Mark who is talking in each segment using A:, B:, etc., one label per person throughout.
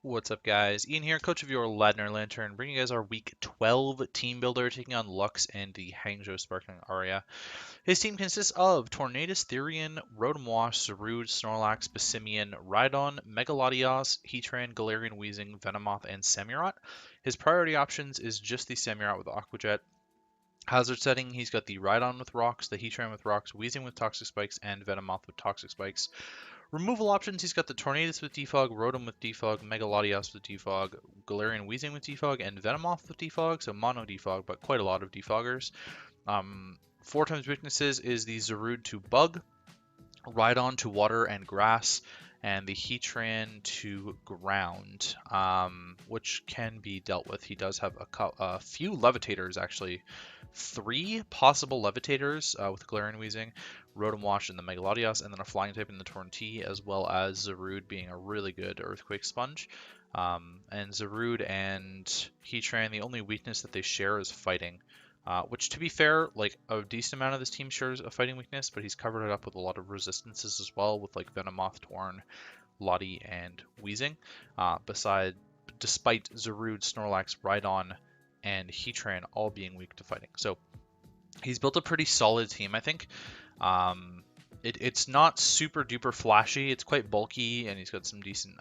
A: What's up, guys? Ian here, coach of your Ladner Lanturn, bringing you guys our Week 12 team builder, taking on Lux and the Hangzhou Sparkling Aria. His team consists of Tornadus, Therian, Rotom Wash, Zarude, Snorlax, Passimian, Rhydon, Megalodios, Heatran, Galarian Weezing, Venomoth, and Samurott. His priority options is just the Samurott with Aqua Jet. Hazard setting, he's got the Rhydon with Rocks, the Heatran with Rocks, Weezing with Toxic Spikes, and Venomoth with Toxic Spikes. Removal options, he's got the Tornadus with Defog, Rotom with Defog, Megalodios with Defog, Galarian Weezing with Defog, and Venomoth with Defog, so mono Defog, but quite a lot of Defoggers. 4x weaknesses is the Zarude to Bug, Rhydon to Water and Grass, and the Heatran to Ground, which can be dealt with. He does have a few Levitators, actually. 3 possible Levitators with Galarian Weezing, Rotom Wash, and the Megalodios, and then a Flying type in the Torn T, as well as Zarude being a really good Earthquake Sponge. And Zarude and Heatran, the only weakness that they share is Fighting. Which, to be fair, like a decent amount of this team shares a fighting weakness, but he's covered it up with a lot of resistances as well, with like Venomoth, Torn, Lottie, and Weezing. Despite Zarude, Snorlax, Rhydon, and Heatran all being weak to fighting. So he's built a pretty solid team, I think. It's not super duper flashy. It's quite bulky, and he's got some decent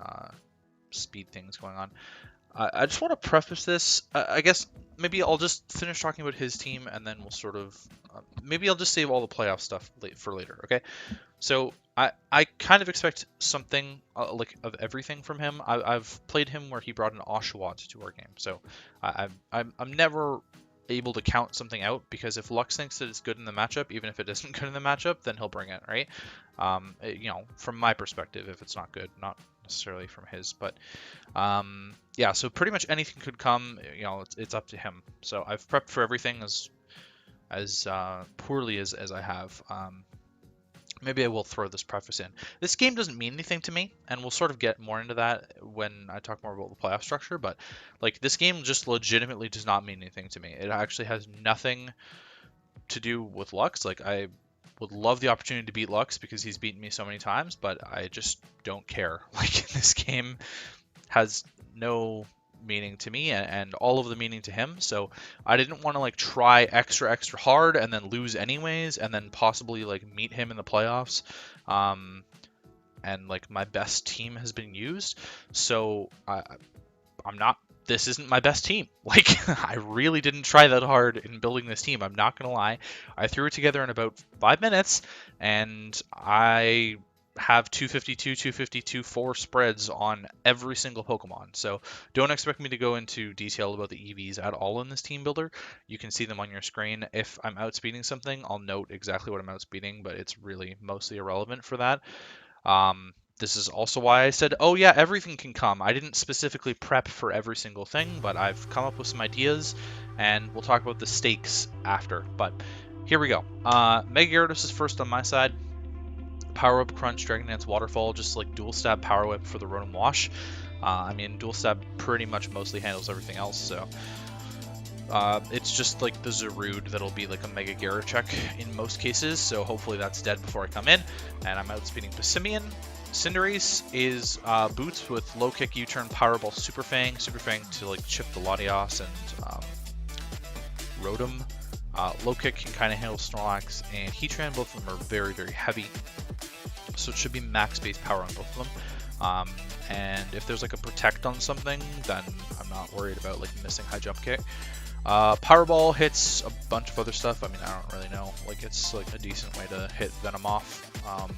A: speed things going on. I just want to preface this. I guess maybe I'll just finish talking about his team, and then we'll sort of maybe I'll just save all the playoff stuff for later. Okay, so I kind of expect something like of everything from him. I've played him where he brought an Oshawott to our game, so I'm never able to count something out, because if Lux thinks that it's good in the matchup, even if it isn't good in the matchup, then he'll bring it, right? From my perspective, if it's not good, not necessarily from his, but yeah, so pretty much anything could come. It's up to him. So I've prepped for everything as poorly as I have. Maybe I will throw this preface in. This game doesn't mean anything to me, and we'll sort of get more into that when I talk more about the playoff structure, but like this game just legitimately does not mean anything to me. It actually has nothing to do with Lux. Like, I would love the opportunity to beat Lux because he's beaten me so many times, but I just don't care. Like, this game has no meaning to me and all of the meaning to him, so I didn't want to like try extra hard and then lose anyways, and then possibly like meet him in the playoffs, and like my best team has been used, so I'm not, this isn't my best team. Like, I really didn't try that hard in building this team, I'm not gonna lie. I threw it together in about 5 minutes, and I have 252, 252, 4 spreads on every single Pokemon. So don't expect me to go into detail about the EVs at all in this team builder. You can see them on your screen. If I'm outspeeding something, I'll note exactly what I'm outspeeding, but it's really mostly irrelevant for that. This is also why I said, oh yeah, everything can come. I didn't specifically prep for every single thing, but I've come up with some ideas, and we'll talk about the stakes after. But here we go. Mega Gyarados is first on my side. Power Up, Crunch, Dragon Dance, Waterfall, just like dual stab Power Whip for the Rotom Wash. I mean, dual stab pretty much mostly handles everything else, so it's just like the Zarude that'll be like a Mega Gyara check in most cases, so hopefully that's dead before I come in, and I'm outspeeding Passimian. Cinderace is Boots with Low Kick, U-Turn, Powerball, Super Fang to like chip the Latios and Rotom. Low Kick can kind of handle Snorlax and Heatran. Both of them are very, very heavy, so it should be max base power on both of them. And if there's like a Protect on something, then I'm not worried about like missing High Jump Kick. Powerball hits a bunch of other stuff. I mean, I don't really know. Like, it's like a decent way to hit Venomoth,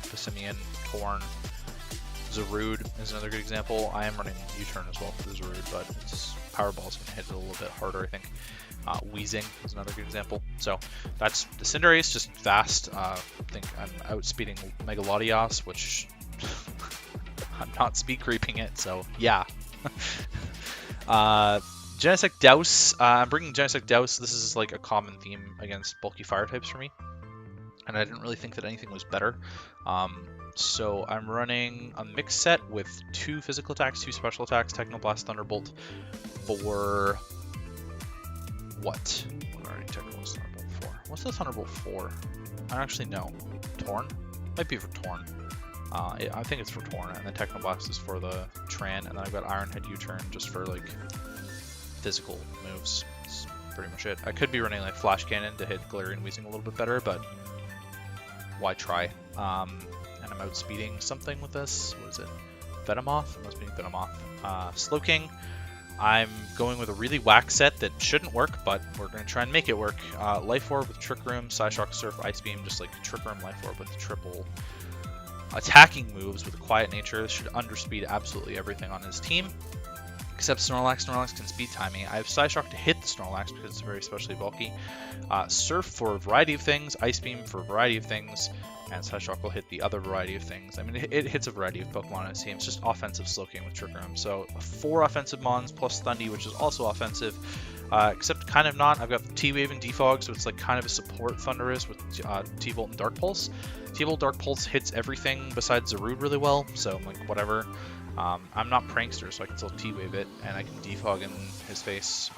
A: Passimian, Torn. Zarude is another good example. I am running U-Turn as well for the Zarude, but Powerball's going to hit it a little bit harder, I think. Weezing is another good example. So that's the Cinderace, just fast. I think I'm outspeeding Megalodios, which I'm not speed creeping it, so yeah. Genesect Douse. I'm bringing Genesect Douse. This is like a common theme against bulky fire types for me, and I didn't really think that anything was better. So I'm running a mix set with 2 physical attacks, 2 special attacks, Technoblast, Thunderbolt for what? What am I running Technoblast, Thunderbolt for? What's the Thunderbolt for? I don't actually know. Torn? Might be for Torn. I think it's for Torn, and then Technoblast is for the Tran, and then I've got Iron Head U-turn just for like physical moves. That's pretty much it. I could be running like Flash Cannon to hit Galarian Weezing a little bit better, but why try? And I'm outspeeding something with this. What is it? Venomoth? I'm outspeeding Venomoth. Slowking. I'm going with a really whack set that shouldn't work, but we're going to try and make it work. Life Orb with Trick Room, Psyshock, Surf, Ice Beam, just like Trick Room, Life Orb with triple attacking moves with a quiet nature. This should underspeed absolutely everything on his team, except Snorlax. Snorlax can speed time me. I have Psyshock to hit the Snorlax because it's very especially bulky. Surf for a variety of things, Ice Beam for a variety of things, and Psyshock will hit the other variety of things. I mean, it hits a variety of Pokemon on his team. It's just offensive Slowking with Trick Room. So 4 offensive Mons plus Thundy, which is also offensive, except kind of not. I've got T-Wave and Defog, so it's like kind of a support Thundurus with T-Volt and Dark Pulse. T-Volt Dark Pulse hits everything besides Zarude really well, so I'm like, whatever. I'm not Prankster, so I can still T-Wave it, and I can Defog in his face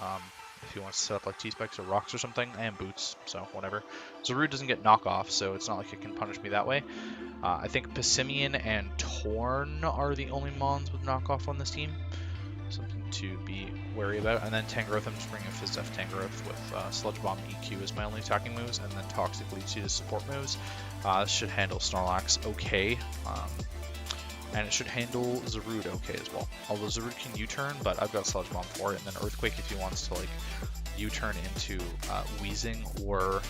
A: if he wants to set up like T-Specs or Rocks or something, and Boots, so whatever. Zarude doesn't get knockoff, so it's not like it can punish me that way. I think Passimian and Torn are the only Mons with knockoff on this team. Something to be wary about. And then Tangrowth, I'm just bringing Fizz F Tangrowth with Sludge Bomb EQ as my only attacking moves, and then Toxic leads you to support moves. This should handle Snorlax okay. And it should handle Zarude okay as well. Although Zarude can U-turn, but I've got Sludge Bomb for it, and then Earthquake if he wants to like U-turn into Weezing or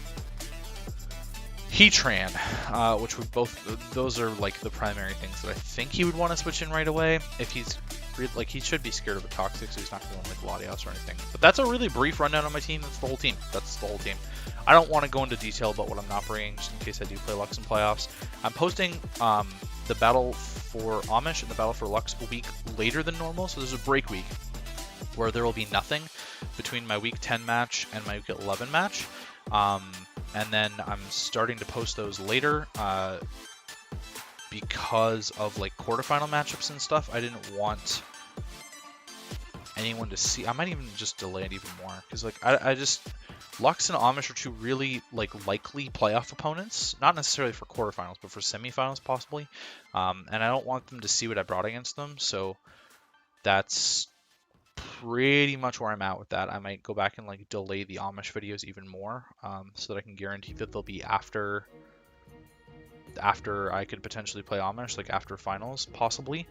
A: Heatran, which would both, those are like the primary things that I think he would want to switch in right away. If he's like, he should be scared of a Toxic, so he's not going like Latios or anything. But that's a really brief rundown on my team. That's the whole team. That's the whole team. I don't want to go into detail about what I'm not bringing, just in case I do play Lux in playoffs. I'm posting the battle for Amish and the battle for Lux a week later than normal, so there's a break week where there will be nothing between my week 10 match and my week 11 match. And then I'm starting to post those later because of like quarterfinal matchups and stuff. I didn't want anyone to see. I might even just delay it even more because like I just, Lux and Amish are two really like likely playoff opponents, not necessarily for quarterfinals, but for semifinals possibly. And I don't want them to see what I brought against them, so that's pretty much where I'm at with that. I might go back and like delay the Amish videos even more, so that I can guarantee that they'll be after I could potentially play Amish, like after finals possibly.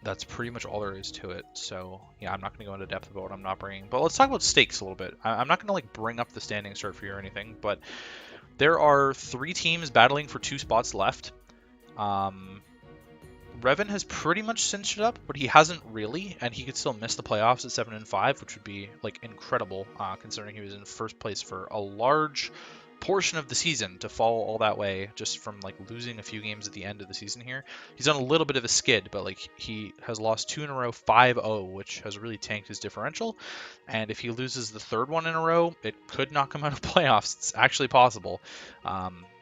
A: That's pretty much all there is to it. So yeah, I'm not going to go into depth about what I'm not bringing, but let's talk about stakes a little bit. I'm not going to like bring up the standing chart for you or anything, but there are 3 teams battling for 2 spots left. Revan has pretty much cinched it up, but he hasn't really, and he could still miss the playoffs at 7-5, which would be like incredible, considering he was in first place for a large portion of the season to fall all that way just from like losing a few games at the end of the season here. He's on a little bit of a skid, but like he has lost 2 in a row, 5-0, which has really tanked his differential. And if he loses the 3rd one in a row, it could knock him out of playoffs. It's actually possible.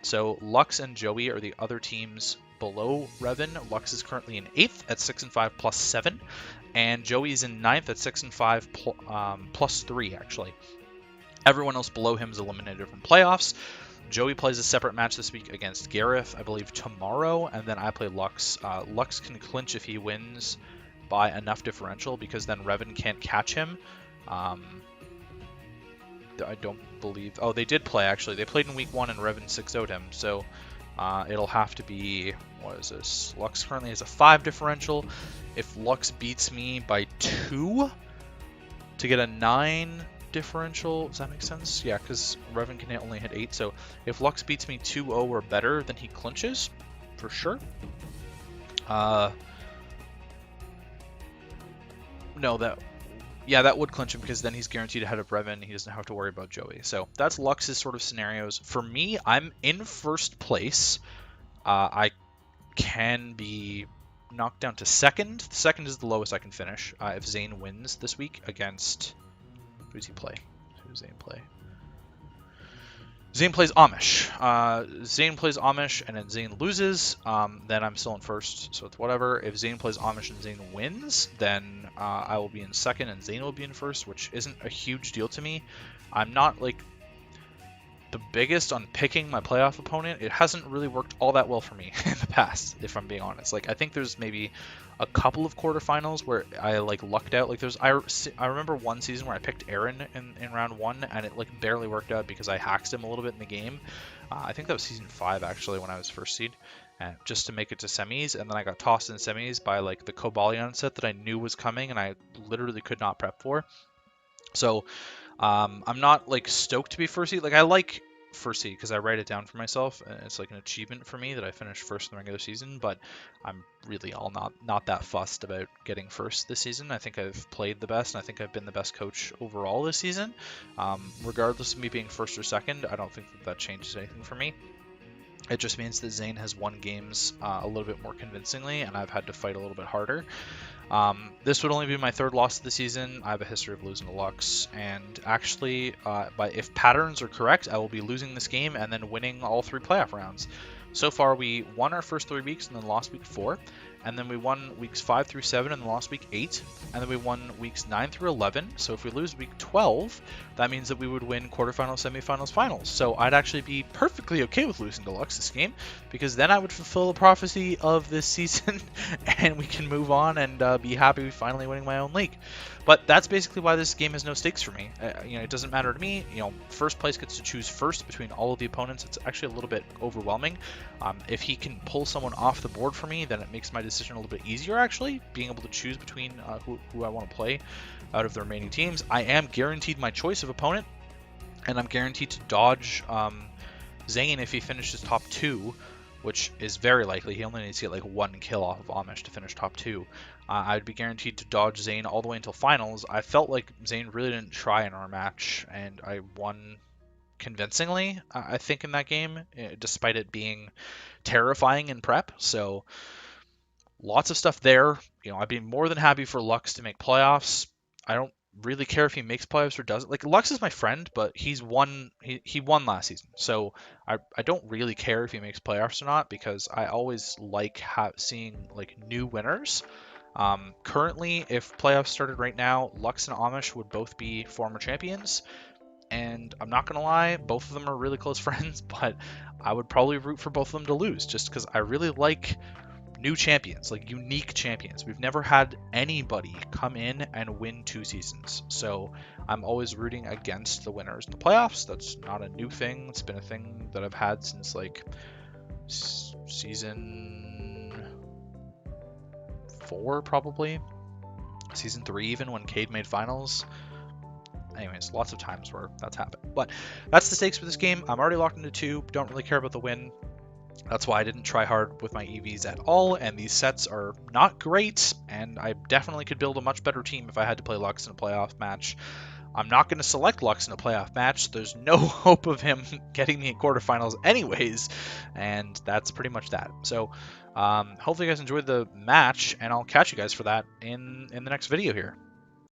A: So Lux and Joey are the other teams below Revan. Lux is currently in 8th at 6-5 plus 7, and Joey's in 9th at 6-5 plus 3 actually. Everyone else below him is eliminated from playoffs. Joey plays a separate match this week against Gareth, I believe tomorrow, and then I play Lux. Lux can clinch if he wins by enough differential, because then Revan can't catch him. I don't believe... Oh, they did play, actually. They played in week 1 and Revan 6-0'd him, so it'll have to be... What is this? Lux currently has a 5 differential. If Lux beats me by 2 to get a 9... differential, does that make sense? Yeah, because Revan can only hit 8, so if Lux beats me 2-0 or better, then he clinches for sure. No, that would clinch him, because then he's guaranteed ahead of Revan. He doesn't have to worry about Joey. So that's Lux's sort of scenarios. For me, I'm in first place. I can be knocked down to 2nd. 2nd is the lowest I can finish if Zane wins this week against... Who does he play? Who does Zane play? Zane plays Amish. Zane plays Amish, and then Zane loses. Then I'm still in first, so it's whatever. If Zane plays Amish and Zane wins, then I will be in 2nd and Zane will be in first, which isn't a huge deal to me. I'm not like... the biggest on picking my playoff opponent, it hasn't really worked all that well for me in the past, if I'm being honest. Like, I think there's maybe a couple of quarterfinals where I like lucked out. Like, I remember one season where I picked Aaron in round 1, and it like barely worked out because I hacked him a little bit in the game. I think that was season 5 actually, when I was first seed, just to make it to semis, and then I got tossed in semis by like the Cobalion set that I knew was coming, and I literally could not prep for. So I'm not like stoked to be first seed. Like, I like first seed because I write it down for myself, and it's like an achievement for me that I finished first in the regular season. But I'm really not that fussed about getting first this season. I think I've played the best, and I think I've been the best coach overall this season. Regardless of me being first or second, I don't think that changes anything for me. It just means that Zane has won games a little bit more convincingly, and I've had to fight a little bit harder. This would only be my 3rd loss of the season. I have a history of losing to Lux, and actually, if patterns are correct, I will be losing this game and then winning all 3 playoff rounds. So far, we won our first 3 weeks and then lost week 4, and then we won weeks 5 through 7 and then lost week 8, and then we won weeks 9 through 11. So if we lose week 12, that means that we would win quarterfinals, semifinals, finals. So I'd actually be perfectly okay with losing to Lux this game, because then I would fulfill the prophecy of this season, and we can move on and be happy finally winning my own league. But that's basically why this game has no stakes for me. It doesn't matter to me. First place gets to choose first between all of the opponents. It's actually a little bit overwhelming. If he can pull someone off the board for me, then it makes my decision a little bit easier, actually, being able to choose between who I want to play out of the remaining teams. I am guaranteed my choice of opponent, and I'm guaranteed to dodge Zane if he finishes top 2, which is very likely. He only needs to get like 1 kill off of Amish to finish top 2. I'd be guaranteed to dodge Zane all the way until finals. I felt like Zane really didn't try in our match, and I won convincingly, I think, in that game, despite it being terrifying in prep. So lots of stuff there. I'd be more than happy for Lux to make playoffs. I don't really care if he makes playoffs or doesn't. Like, Lux is my friend, but he won last season, so I don't really care if he makes playoffs or not, because I always like seeing like new winners. Currently, if playoffs started right now, Lux and Amish would both be former champions, and I'm not gonna lie, both of them are really close friends, but I would probably root for both of them to lose, just because I really like new champions, like unique champions. We've never had anybody come in and win 2 seasons, so I'm always rooting against the winners in the playoffs. That's not a new thing. It's been a thing that I've had since like season 4, probably season 3, even, when Cade made finals. Anyways, lots of times where that's happened. But that's the stakes for this game. I'm already locked into 2. Don't really care about the win. That's why I didn't try hard with my EVs at all, and these sets are not great, and I definitely could build a much better team if I had to play Lux in a playoff match. I'm not going to select Lux in a playoff match. There's no hope of him getting me in quarterfinals anyways, and that's pretty much that. So hopefully you guys enjoyed the match, and I'll catch you guys for that in the next video here.